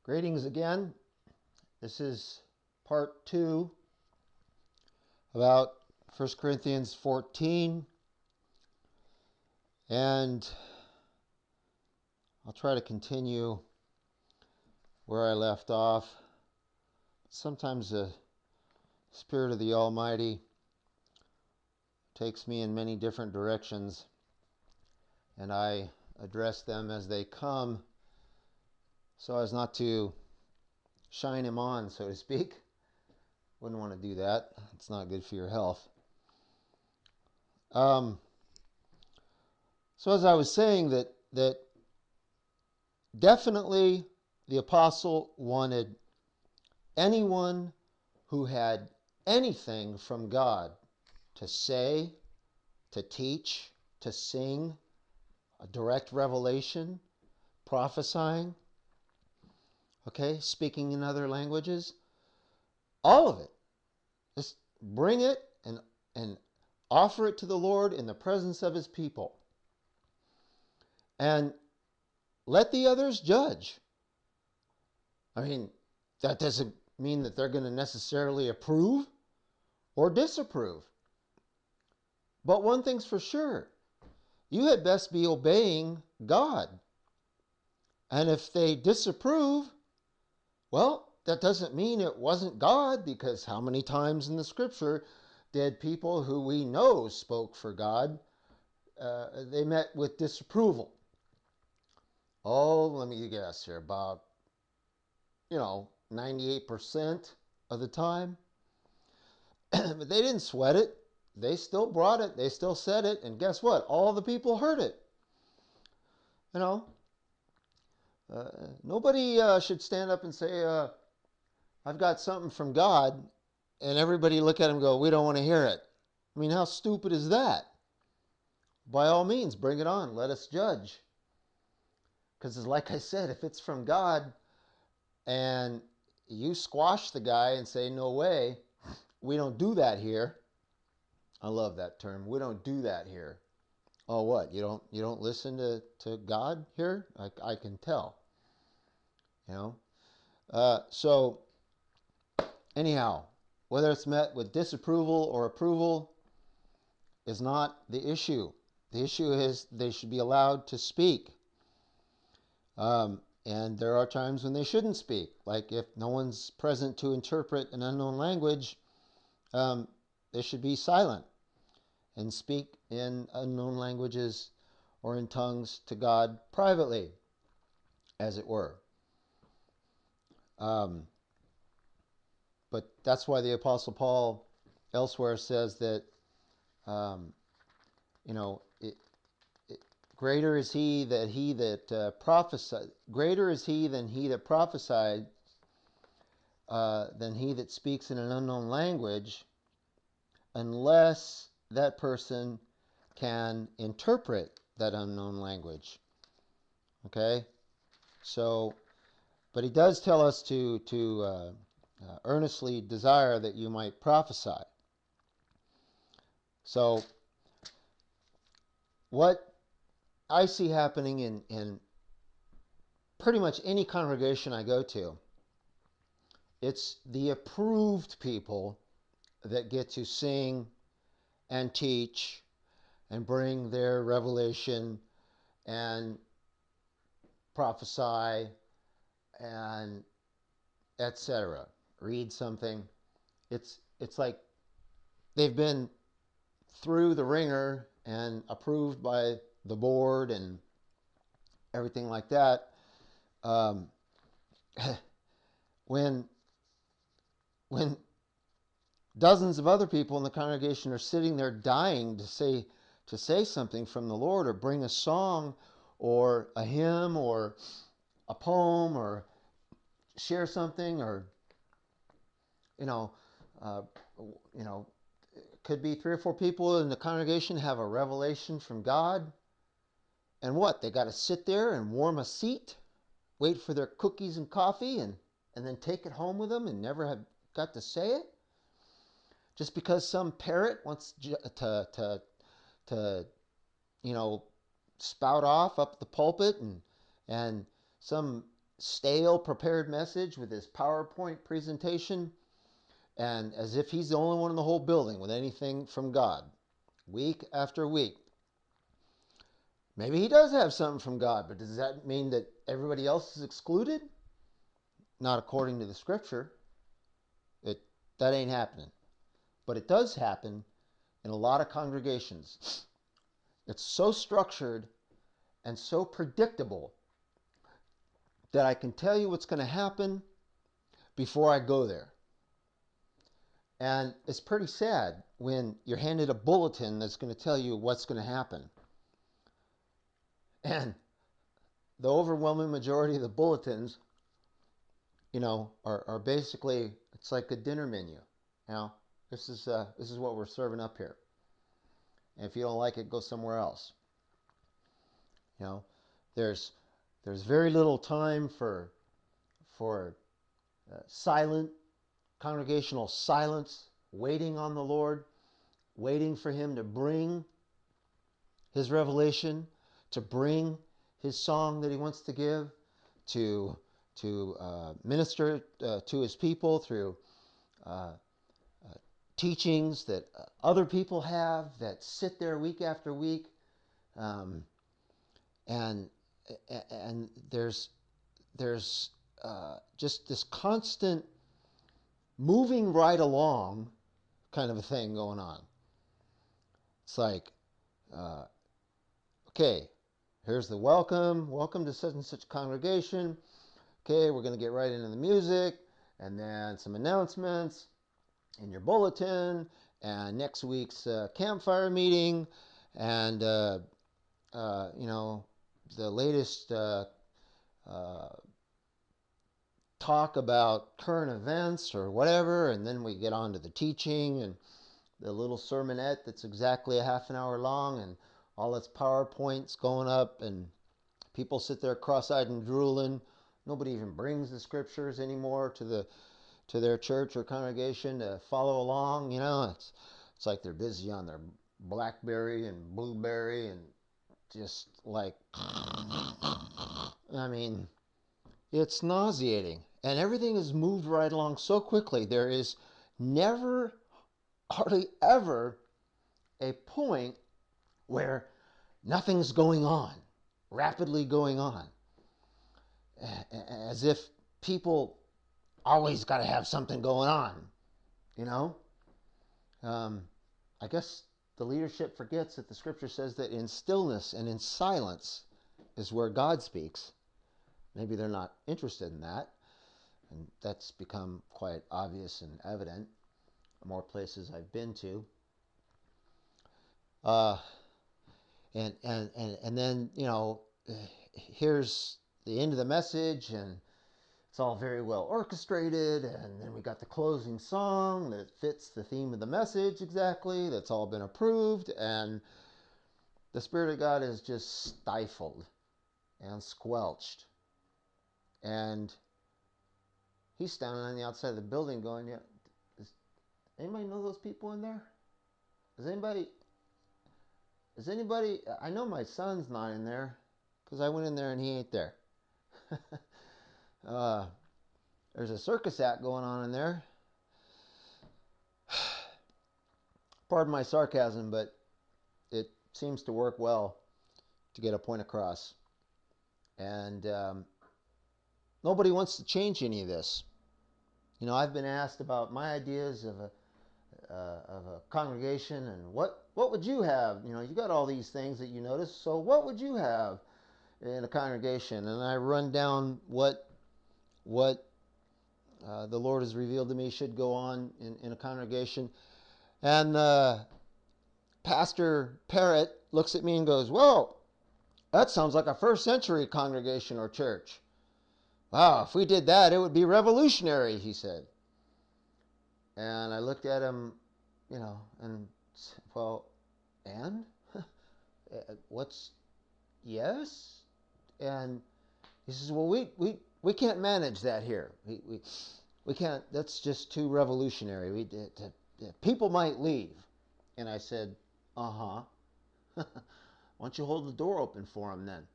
Greetings again. This is part 2 about 1 Corinthians 14, and I'll try to continue where I left off. Sometimes the Spirit of the Almighty takes me in many different directions, and I address them as they come so as not to shine him on, so to speak. Wouldn't want to do that. It's not good for your health. So as I was saying, that definitely the apostle wanted anyone who had anything from God to say, to teach, to sing, a direct revelation, prophesying, speaking in other languages, all of it. Just bring it and offer it to the Lord in the presence of his people. And let the others judge. I mean, that doesn't mean that they're going to necessarily approve or disapprove. But one thing's for sure, you had best be obeying God. And if they disapprove, well, that doesn't mean it wasn't God, because how many times in the scripture did people who we know spoke for God, they met with disapproval? Oh, let me guess here, about 98% of the time. But they didn't sweat it. They still brought it. They still said it. And guess what? All the people heard it. Nobody should stand up and say, I've got something from God, and everybody look at him and go, we don't want to hear it. I mean, how stupid is that? By all means, bring it on. Let us judge. Because like I said, if it's from God and you squash the guy and say, no way, we don't do that here. I love that term. We don't do that here. Oh, what? You don't listen to God here? I can tell. So anyhow, whether it's met with disapproval or approval is not the issue. The issue is they should be allowed to speak. And there are times when they shouldn't speak. Like if no one's present to interpret an unknown language, they should be silent and speak in unknown languages or in tongues to God privately, as it were. But that's why the Apostle Paul elsewhere says that, greater is he that prophesied. Greater is he than he that prophesied, than he that speaks in an unknown language, unless that person can interpret that unknown language. Okay, so, but he does tell us to earnestly desire that you might prophesy. So, what I see happening in pretty much any congregation I go to, it's the approved people that get to sing and teach and bring their revelation and prophesy and etc. Read something. It's like they've been through the ringer and approved by the board and everything like that. When dozens of other people in the congregation are sitting there dying to say something from the Lord, or bring a song or a hymn or a poem or share something, or could be 3 or 4 people in the congregation have a revelation from God, and what? They got to sit there and warm a seat, wait for their cookies and coffee, and then take it home with them and never have got to say it, just because some parrot wants to spout off up the pulpit, and some stale prepared message with his PowerPoint presentation, and as if he's the only one in the whole building with anything from God, week after week. Maybe he does have something from God, but does that mean that everybody else is excluded? Not according to the scripture. That ain't happening. But it does happen in a lot of congregations. It's so structured and so predictable that I can tell you what's going to happen before I go there. And it's pretty sad when you're handed a bulletin that's going to tell you what's going to happen. And the overwhelming majority of the bulletins, are basically, it's like a dinner menu. This is what we're serving up here. And if you don't like it, go somewhere else. There's very little time for silent congregational silence, waiting on the Lord, waiting for him to bring his revelation, to bring his song that he wants to give, to minister to his people through teachings that other people have that sit there week after week, and there's just this constant moving right along kind of a thing going on. It's like, okay, here's the welcome to such and such congregation. Okay, we're going to get right into the music, and then some announcements in your bulletin, and next week's campfire meeting, and the latest talk about current events or whatever, and then we get on to the teaching and the little sermonette that's exactly a half an hour long, and all its PowerPoints going up, and people sit there cross-eyed and drooling. Nobody even brings the scriptures anymore to their church or congregation to follow along. It's like they're busy on their BlackBerry and Blueberry, and just like, it's nauseating. And everything is moved right along so quickly. There is never, hardly ever, a point where nothing's going on, rapidly going on. As if people always got to have something going on, I guess the leadership forgets that the scripture says that in stillness and in silence is where God speaks. Maybe they're not interested in that. And that's become quite obvious and evident in more places I've been to. And then, here's the end of the message, and it's all very well orchestrated, and then we got the closing song that fits the theme of the message exactly, that's all been approved, and the Spirit of God is just stifled and squelched. And he's standing on the outside of the building going, yeah, does anybody know those people in there? Does anybody, I know my son's not in there, because I went in there and he ain't there. There's a circus act going on in there. Pardon my sarcasm, but it seems to work well to get a point across. And nobody wants to change any of this. I've been asked about my ideas of a congregation, and what would you have? You got all these things that you notice, so what would you have in a congregation? And I run down what the Lord has revealed to me should go on in a congregation. And Pastor Parrott looks at me and goes, "Whoa, that sounds like a first century congregation or church. Wow, if we did that, it would be revolutionary," he said. And I looked at him, and well, and yes? And he says, well, we can't manage that here. We can't, that's just too revolutionary. People might leave. And I said, uh-huh. Why don't you hold the door open for them then?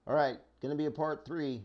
All right, going to be a part 3.